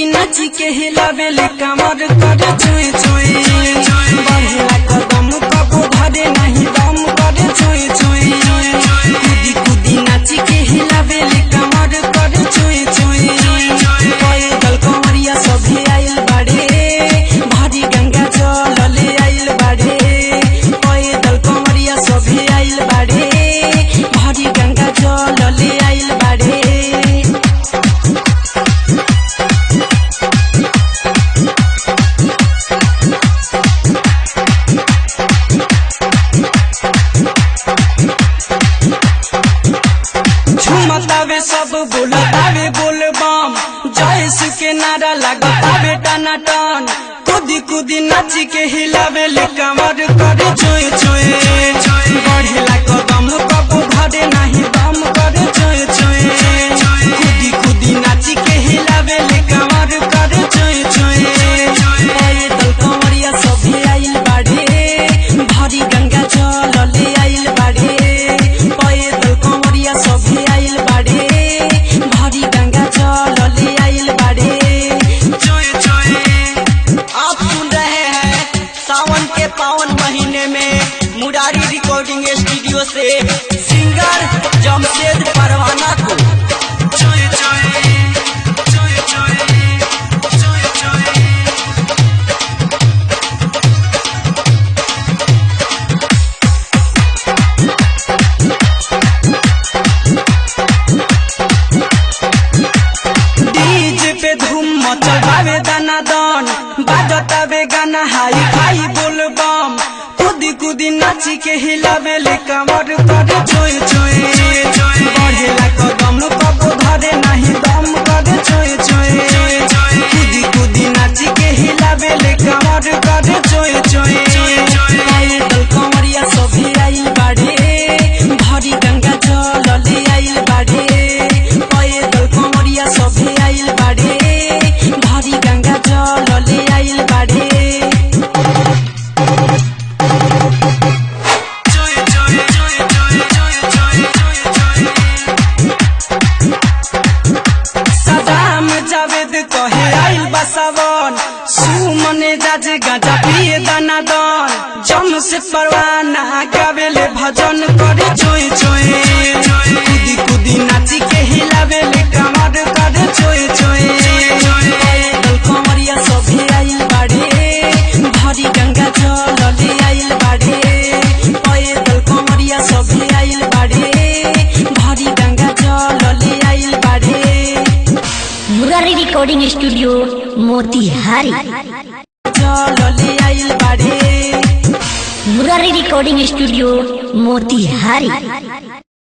कूदी नाची के हिलावेले कमर करे चोए चोए बढ़ेला कदम कबो धरे नहीं दम करे चोए चोए कूदी कूदी नाची के हिलावेले कमर करे चोए चोए पैदल कंवरिया सभी आइल बाड़े भारी गंगा जल ले आइल बाड़े पैदल कंवरिया सभी आइल बाड़े भारी गंगा जल ले आइल बाड़े। झुमतावे सब बोलतावे बोलबम जय शिव के नारा लगातावे टनाटन कूदी कूदी नाची के हिलावेले कमर करे चोए चोए बढ़ेला कदम कबो धरे नहीं दम करे चोए चोए कूदी कूदी नाची के हिलावेले कमर करे चोए चोए पैदल कंवरिया सभी आइल बाड़े भारी गंगा जल ले आइल बाड़े पैदल कंवरिया सभी आइल बाड़े भारी गंगा जल ले आइल बाड़े। आप सुन रहे हैं सावन के पावन महीने में मुरारी रिकॉर्डिंग स्टूडियो से सिंगर जमशेद परवाना को। डीजे पे धूम मचबावे दनादन बाजतावे गाना हाई हाई बोलबम कूदी कूदी नाची के हिलावेले कमर करे चोए चोए बढ़ेला कदम कबो धरे नहीं दम करे चोए चोए कूदी कूदी नाची के हिलावेले कमर करे चोए चोए पैदल कंवरिया सभी आइल बाड़े भारी गंगा जल ले आइल बाड़े पैदल कंवरिया सभी आइल बाड़े भारी गंगा जल ले आइल बाड़े। सदाम जावेद कहे आइल बसावन सुमने जाज गाजा पिए दनादन जमशेद परवाना गावेले भजन करे चोए चोए कूदी कूदी नाची के हिलावेले कमर करे चोए चोए पैदल कंवरिया सभी आइल बाड़े भारी गंगा जल ले आइल बाड़े पैदल कंवरिया सभी आइल बाड़े भारी गंगा जल ले आइल बाड़े। Murari recording studio Motihari. जल ले आइल बाड़े मुरारी रिकॉर्डिंग स्टूडियो मोतिहारी।